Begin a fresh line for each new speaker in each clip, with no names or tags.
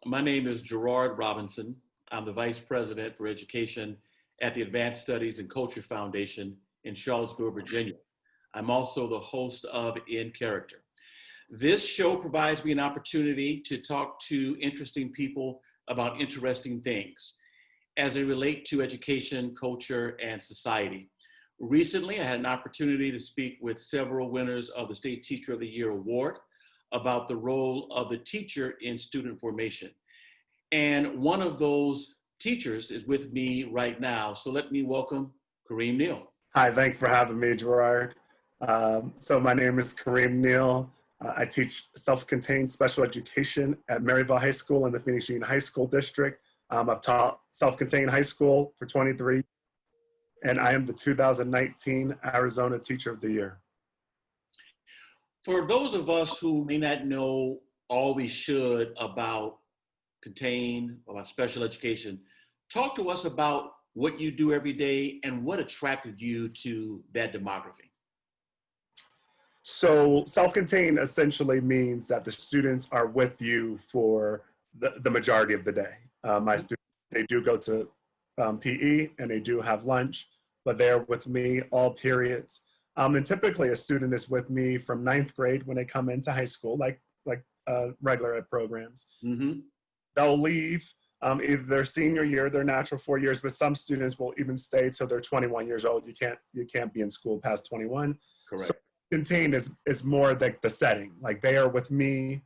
My name is Gerard Robinson. I'm the Vice President for Education at the Advanced Studies and Culture Foundation in Charlottesville, Virginia. I'm also the host of In Character. This show provides me an opportunity to talk to interesting people about interesting things as they relate to education, culture, and society. Recently, I had an opportunity to speak with several winners of the State Teacher of the Year Award about the role of the teacher in student formation. And one of those teachers is with me right now. So let me welcome Kareem Neal.
Hi, thanks for having me, Gerard. So my name is Kareem Neal. I teach self-contained special education at Maryville High School in the Phoenix Union High School District. I've taught self-contained high school for 23, and I am the 2019 Arizona Teacher of the Year.
For those of us who may not know all we should about about special education, talk to us about what you do every day and what attracted you to that demography.
So self-contained essentially means that the students are with you for the majority of the day. My students, they do go to PE and they do have lunch, but they're with me all periods. And typically a student is with me from 9th grade when they come into high school, like regular ed programs. Mm-hmm. They'll leave either their senior year, their natural 4 years, but some students will even stay till they're 21 years old. You can't be in school past 21.
Correct.
So contained is more like the setting. Like they are with me.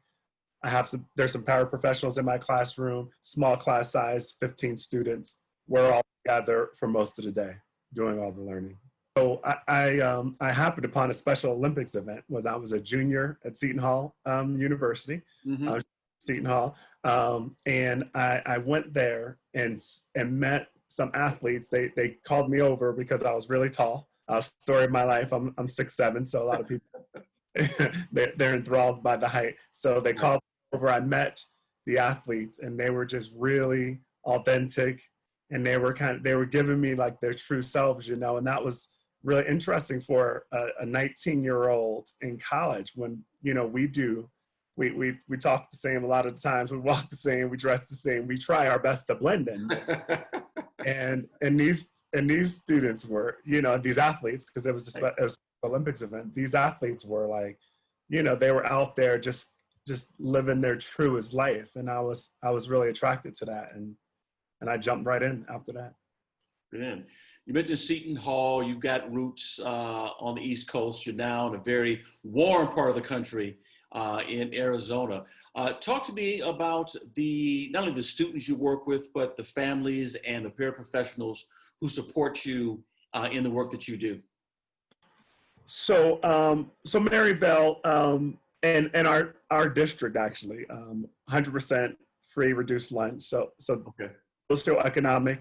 There's some paraprofessionals in my classroom, small class size, 15 students. We're all together for most of the day doing all the learning. So I happened upon a Special Olympics event when I was a junior at Seton Hall University, mm-hmm. Seton Hall, and I went there and met some athletes. They called me over because I was really tall. Story of my life, I'm 6'7", so a lot of people they're enthralled by the height. So they called me over. I met the athletes, and they were just really authentic, and they were giving me like their true selves, and that was really interesting for a 19-year-old in college when, we talk the same a lot of the times, we walk the same, we dress the same, we try our best to blend in. and these students were, these athletes, because it was an Olympics event, these athletes were like, they were out there just living their truest life. And I was really attracted to that. And I jumped right in after that.
Brilliant. You mentioned Seton Hall. You've got roots on the East Coast. You're now in a very warm part of the country in Arizona. Talk to me about not only the students you work with, but the families and the paraprofessionals who support you in the work that you do.
So Maryville and our district actually, 100% free reduced lunch. So okay. Socioeconomic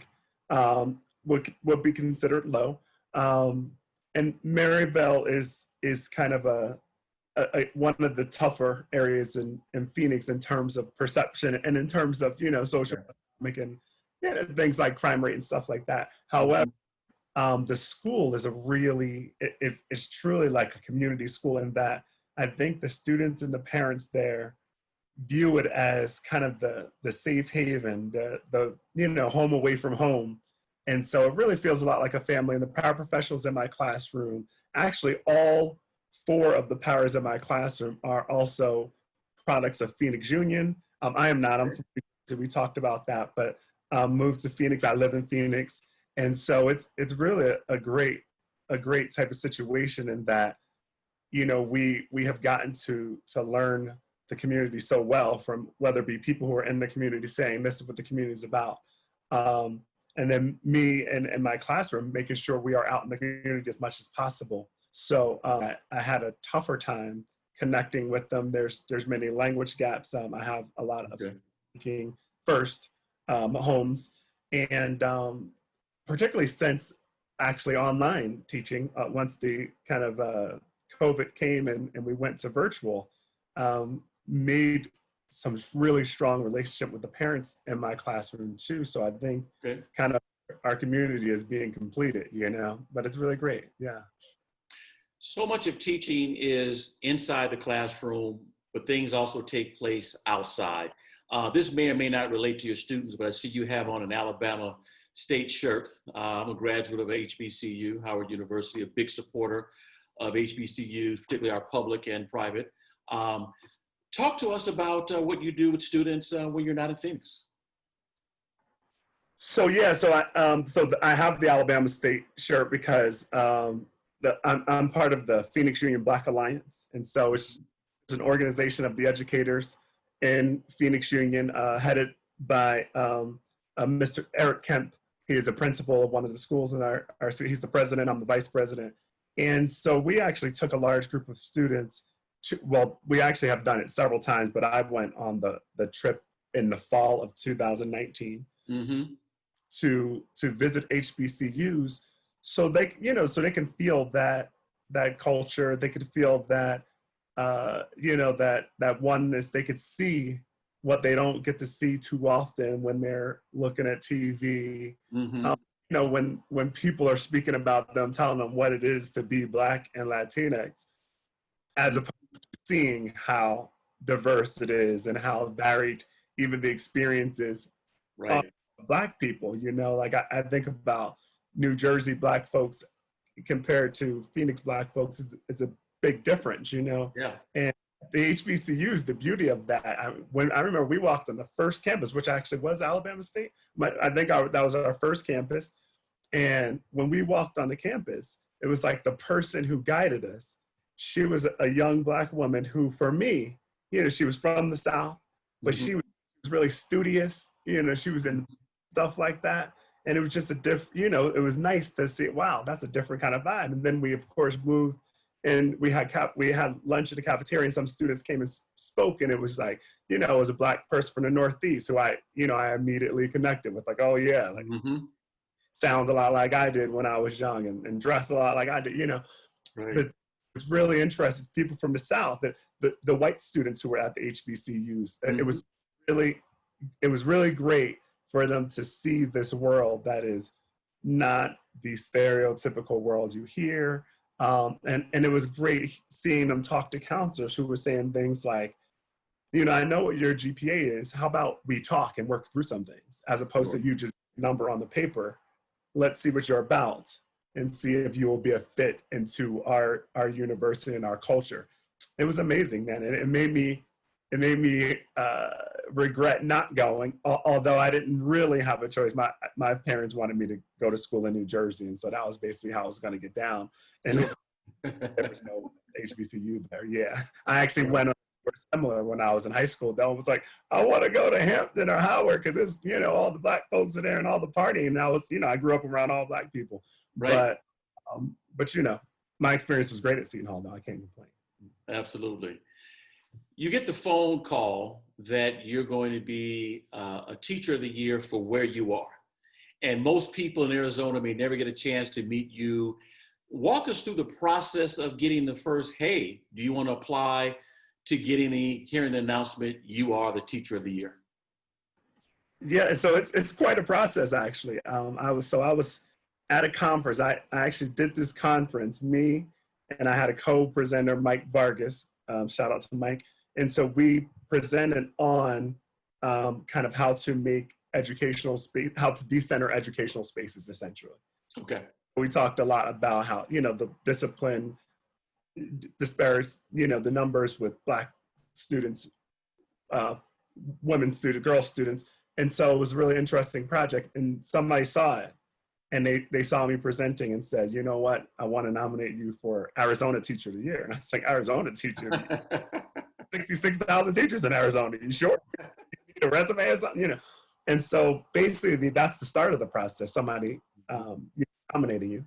would be considered low, and Maryville is kind of one of the tougher areas in Phoenix in terms of perception and in terms of social economic and things like crime rate and stuff like that. However, the school is it's truly like a community school in that I think the students and the parents there view it as kind of the safe haven, the home away from home. And so it really feels a lot like a family. And the paraprofessionals in my classroom, actually all 4 of the paras in my classroom are also products of Phoenix Union. I am not, we talked about that, but moved to Phoenix. I live in Phoenix. And so it's really a great type of situation in that, we have gotten to learn the community so well, from whether it be people who are in the community saying this is what the community is about. And then me and my classroom making sure we are out in the community as much as possible. So I had a tougher time connecting with them. There's many language gaps. I have a lot of speaking first homes, and particularly since actually online teaching, once the kind of COVID came and we went to virtual, made some really strong relationship with the parents in my classroom too. So I think kind of our community is being completed, but it's really great. Yeah.
So much of teaching is inside the classroom, but things also take place outside. This may or may not relate to your students, but I see you have on an Alabama State shirt. I'm a graduate of HBCU, Howard University, a big supporter of HBCUs, particularly our public and private. Talk to us about what you do with students when you're not in Phoenix.
So yeah, I have the Alabama State shirt because I'm part of the Phoenix Union Black Alliance, and so it's an organization of the educators in Phoenix Union, headed by Mr. Eric Kemp. He is a principal of one of the schools in our he's the president, I'm the vice president. And so we actually took a large group of students we actually have done it several times, but I went on the trip in the fall of 2019 to visit HBCUs so they can feel that culture, they could feel that that oneness, they could see what they don't get to see too often when they're looking at TV. When people are speaking about them, telling them what it is to be Black and Latinx, as opposed to seeing how diverse it is and how varied even the experiences of Black people. Like I think about New Jersey Black folks compared to Phoenix Black folks is a big difference,
Yeah.
And the HBCUs, the beauty of that, I remember we walked on the first campus, which actually was Alabama State. I think that was our first campus. And when we walked on the campus, it was like the person who guided us, she was a young Black woman who, for me, she was from the South, but she was really studious. She was in stuff like that. And it was just it was nice to see, wow, that's a different kind of vibe. And then we, of course, moved and we had lunch at the cafeteria, and some students came and spoke, and it was like, it was a Black person from the Northeast who I immediately connected with, like, oh yeah, like sounds a lot like I did when I was young and dressed a lot like I did,
Right.
But it's really interesting, people from the South, that the white students who were at the HBCUs, and it was really great for them to see this world that is not the stereotypical world you hear. And it was great seeing them talk to counselors who were saying things like, I know what your GPA is. How about we talk and work through some things, as opposed to you just number on the paper. Let's see what you're about and see if you will be a fit into our university and our culture. It was amazing, man. And it made me regret not going, although I didn't really have a choice. My parents wanted me to go to school in New Jersey, and so that was basically how I was going to get down. And there was no HBCU there. Yeah, I actually went on similar when I was in high school. That was like, I want to go to Hampton or Howard because it's all the Black folks are there and all the partying. And I was I grew up around all Black people.
Right.
But my experience was great at Seton Hall. Though I can't complain.
Absolutely. You get the phone call that you're going to be a teacher of the year for where you are. And most people in Arizona may never get a chance to meet you. Walk us through the process of getting the first, hey, do you want to apply, to hearing the announcement, you are the teacher of the year?
Yeah, so it's quite a process, actually. I was at a conference. I actually did this conference, me, and I had a co-presenter, Mike Vargas. Shout out to Mike. And so we presented on kind of how to make how to decenter educational spaces, essentially.
Okay.
We talked a lot about how, the discipline disparities, the numbers with Black students, women students, girl students. And so it was a really interesting project, and somebody saw it, and they saw me presenting and said, you know what, I want to nominate you for Arizona Teacher of the Year. And I was like, Arizona Teacher of the Year? 66,000 teachers in Arizona. You sure? You need a resume or something? And so basically that's the start of the process. Somebody nominating you.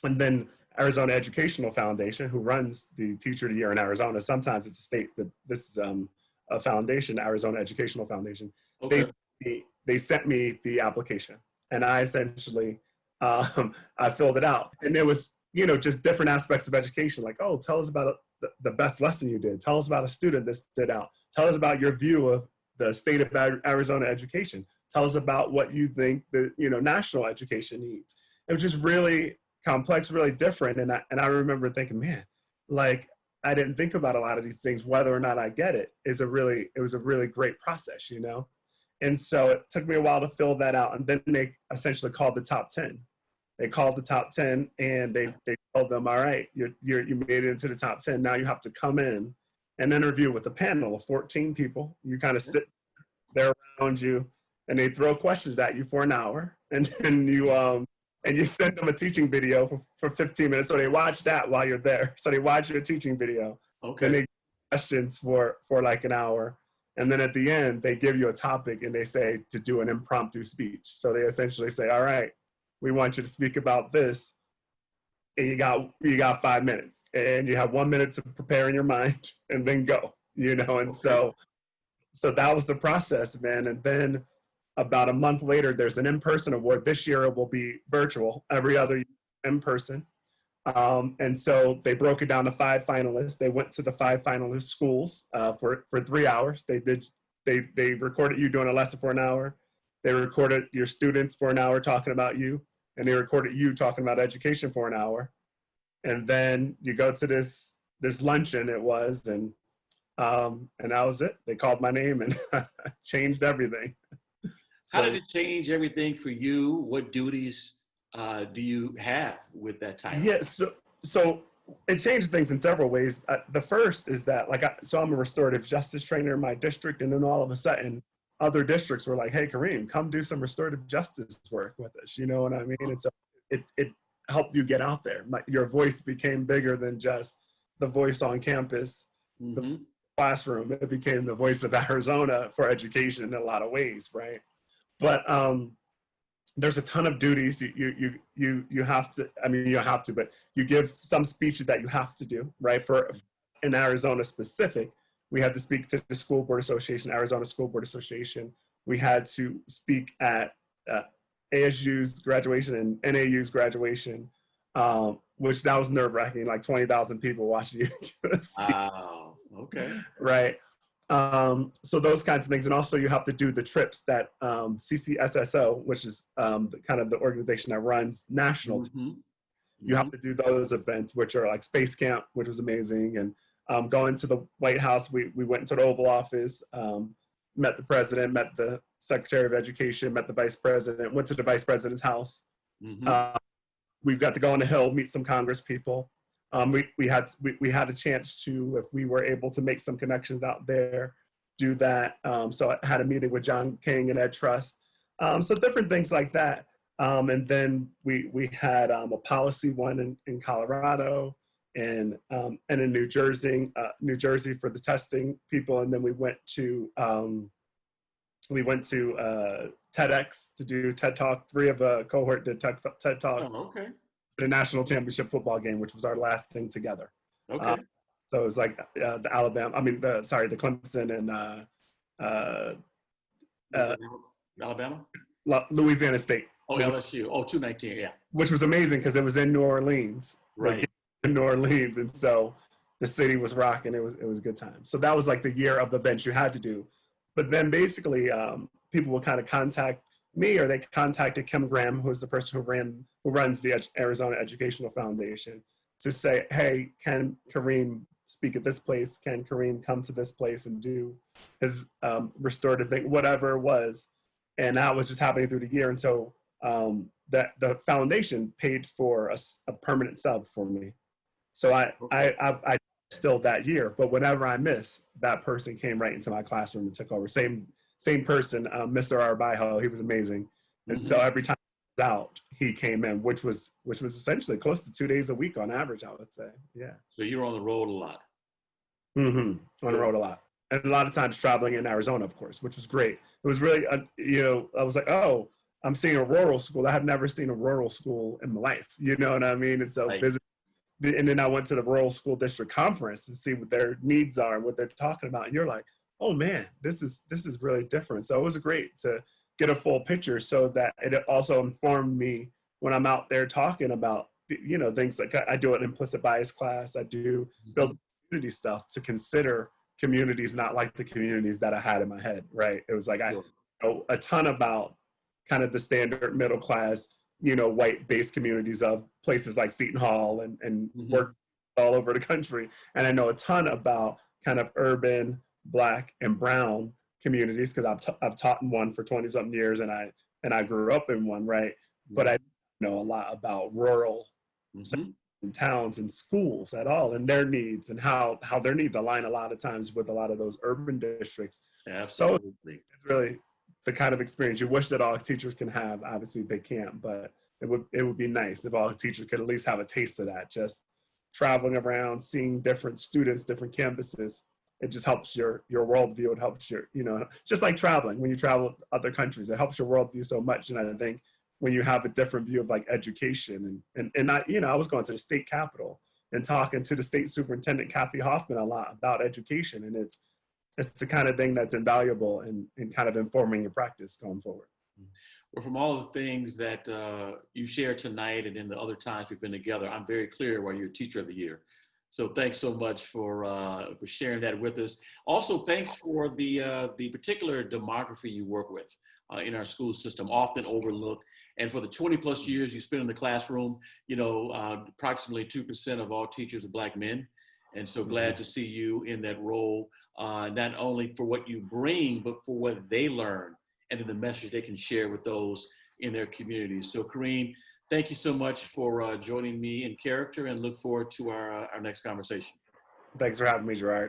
And then Arizona Educational Foundation, who runs the Teacher of the Year in Arizona, sometimes it's a state, but this is a foundation, Arizona Educational Foundation. Okay. They sent me the application, and I essentially, I filled it out. And there was, just different aspects of education, like, oh, tell us about the best lesson you did. Tell us about a student that stood out. Tell us about your view of the state of Arizona education. Tell us about what you think the national education needs. It was just really complex, really different. And I remember thinking, man, like, I didn't think about a lot of these things, whether or not I get it. It was a really great process, you know? And so it took me a while to fill that out. And then they essentially called the top 10. They called the top 10 and they told them, all right, you made it into the top 10. Now you have to come in and interview with a panel of 14 people. You kind of sit there around you and they throw questions at you for an hour. And then you send them a teaching video for 15 minutes. So they watch that while you're there. So they watch your teaching video.
Okay.
And they give questions for like an hour. And then at the end, they give you a topic and they say to do an impromptu speech. So they essentially say, all right, we want you to speak about this. And you got 5 minutes. And you have 1 minute to prepare in your mind and then go, you know? And so that was the process, man. And then about a month later, there's an in-person award. This year it will be virtual, every other year in person. And so they broke it down to 5 finalists. They went to the 5 finalist schools for 3 hours. They recorded you doing a lesson for an hour. They recorded your students for an hour talking about you, and they recorded you talking about education for an hour. And then you go to this luncheon. It was, and that was it. They called my name and changed everything.
How did it change everything for you? What duties do you have with that time?
Yeah, so it changed things in several ways. The first is that, I'm a restorative justice trainer in my district, and then all of a sudden, other districts were like, "Hey, Kareem, come do some restorative justice work with us." You know what I mean? And so it helped you get out there. Your voice became bigger than just the voice on campus, the classroom. It became the voice of Arizona for education in a lot of ways, right? But there's a ton of duties you have to. I mean, you have to, but you give some speeches that you have to do, right? In Arizona specific, we had to speak to the School Board Association, Arizona School Board Association. We had to speak at ASU's graduation and NAU's graduation, which that was nerve-wracking, like 20,000 people watching you speak.
Wow, okay.
Right. So those kinds of things. And also you have to do the trips that CCSSO, which is kind of the organization that runs national. You have to do those events, which are like Space Camp, which was amazing. And going to the White House, we went into the Oval Office, met the president, met the Secretary of Education, met the vice president, went to the vice president's house. We got to go on the Hill, meet some Congress people. We had a chance to, if we were able to make some connections out there, do that. So I had a meeting with John King and Ed Trust. So different things like that. And then we had a policy one in Colorado and in New Jersey for the testing people. And then we went to TEDx to do TED Talk. 3 of a cohort did TED Talks.
Oh, okay.
The national championship football game, which was our last thing together.
Okay.
So it was like the Clemson and
Alabama?
Louisiana State.
Oh, LSU. Oh, 219, yeah.
Which was amazing because it was in New Orleans.
Right.
In New Orleans. And so the city was rocking. It was a good time. So that was like the year of the events you had to do. But then basically people would kind of contact me, or they contacted Kim Graham, who is the person who runs the Arizona Educational Foundation, to say, hey, can Kareem speak at this place? Can Kareem come to this place and do his restorative thing, whatever it was? And that was just happening through the year. And so that the foundation paid for a permanent sub for me. So I still that year, but whenever I missed, that person came right into my classroom and took over. Same person, Mr. Arbijo, he was amazing. And so every time I was out, he came in, which was essentially close to 2 days a week on average, I would say. Yeah.
So you were on the road a lot.
On the road a lot. And a lot of times traveling in Arizona, of course, which was great. It was really, I was like, oh, I'm seeing a rural school. I have never seen a rural school in my life. You know what I mean? And so
right.
And then I went to the Rural School District Conference to see what their needs are and what they're talking about. And you're like, oh man, this is really different. So it was great to get a full picture, so that it also informed me when I'm out there talking about, things like I do an implicit bias class. I do build community stuff to consider communities not like the communities that I had in my head, right? It was like I know a ton about kind of the standard middle class, white-based communities of places like Seton Hall and work all over the country. And I know a ton about kind of urban, Black, and brown communities because I've taught in one for 20 something years, and I grew up in one, right? But I know a lot about rural towns and schools at all, and their needs, and how their needs align a lot of times with a lot of those urban districts.
Absolutely.
So it's really the kind of experience you wish that all teachers can have. Obviously they can't, but it would be nice if all teachers could at least have a taste of that. Just traveling around, seeing different students, different campuses. It just helps your worldview. It helps your, just like traveling. When you travel to other countries, it helps your worldview so much. And I think when you have a different view of like education and I was going to the state capitol and talking to the state superintendent, Kathy Hoffman, a lot about education. And it's the kind of thing that's invaluable in kind of informing your practice going forward.
Well, from all the things that you shared tonight and in the other times we've been together, I'm very clear why you're Teacher of the Year. So thanks so much for sharing that with us. Also, thanks for the particular demography you work with in our school system, often overlooked. And for the 20 plus years you spent in the classroom, approximately 2% of all teachers are Black men. And so glad to see you in that role, not only for what you bring, but for what they learn and the message they can share with those in their communities. So Kareem, thank you so much for joining me in character, and look forward to our next conversation.
Thanks for having me, Gerard.